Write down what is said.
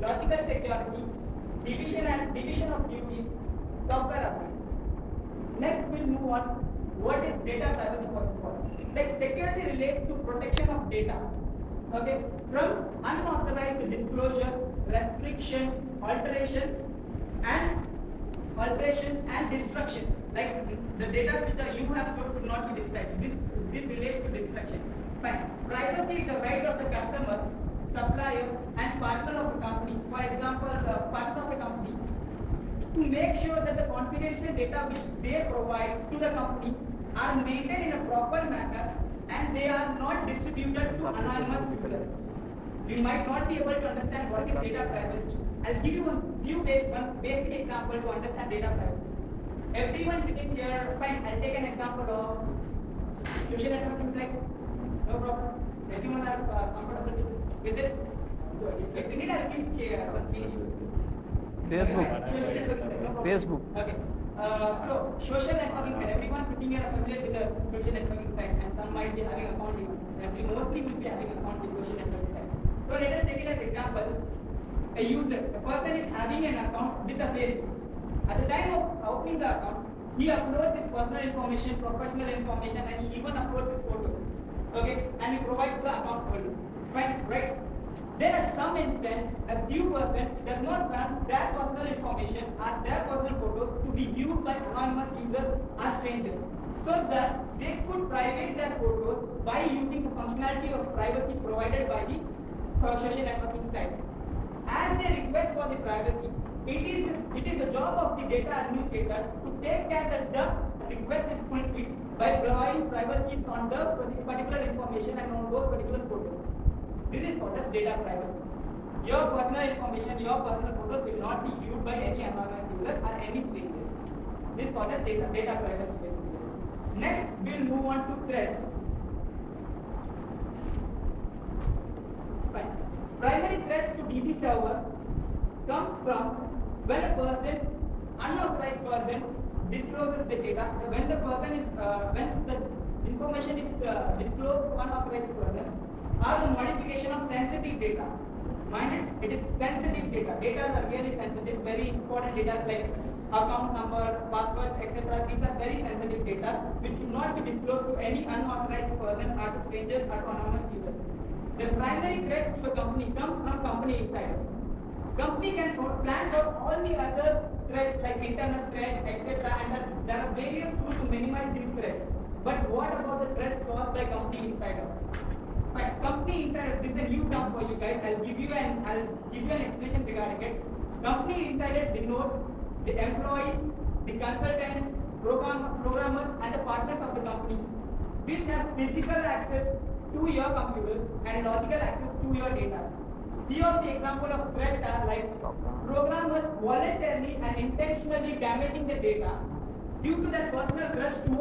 logical security, division of duties, software updates. Next, we'll move on. What is data privacy first of all? Like security relates to protection of data. Okay, from unauthorized disclosure, restriction, alteration, and destruction. Like the data which you have stored should not be destroyed. This relates to destruction. Fine. Privacy is the right of the customer, supplier, and partner of a company. For example, the partner of a company to make sure that the confidential data which they provide to the company are maintained in a proper manner and they are not distributed to anonymous users. You might not be able to understand what is data privacy. I'll give you one basic example to understand data privacy. Everyone sitting here, fine, I'll take an example of social networking site. No problem. Everyone are comfortable with it? So if you need, I'll give some change. Facebook. No Facebook. Okay. So social networking site. Everyone sitting here are familiar with the social networking site, and some might be having account even. And we mostly will be having account with social networking site. So let us take it as example. A person is having an account with a Facebook. At the time of opening the account, he uploads his personal information, professional information, and he even uploads his photos. Okay, and he provides the account holder. Fine, right? Then at some instance, a few person does not want their personal information or their personal photos to be viewed by anonymous users or strangers. So that they could private their photos by using the functionality of privacy provided by the social networking site. As they request for the privacy, it is the job of the data administrator to take care that the request is fulfilled by providing privacy on the particular information and on those particular photos. This is called as data privacy. Your personal information, your personal photos will not be viewed by any anonymous user or any stranger. This is called as data privacy basically. Next, we will move on to threats. Fine. Primary threat to DB server comes from when a person, unauthorized person, discloses the data. When the information is disclosed to unauthorized person, or the modification of sensitive data. Mind it is sensitive data. Data are really sensitive, very important data like account number, password, etc. These are very sensitive data which should not be disclosed to any unauthorized person or to strangers or to anonymous users. The primary threat to a company comes from company insider. Company can plan for all the other threats like internal threats, etc. And there are various tools to minimize these threats. But what about the threats caused by company insider? Right, company insider, this is a new term for you guys. I'll give you an explanation regarding it. Company insider denotes the employees, the consultants, programmers, and the partners of the company, which have physical access to your computers and logical access to your data. Few of the example of threats are like programmers voluntarily and intentionally damaging the data due to their personal grudge towards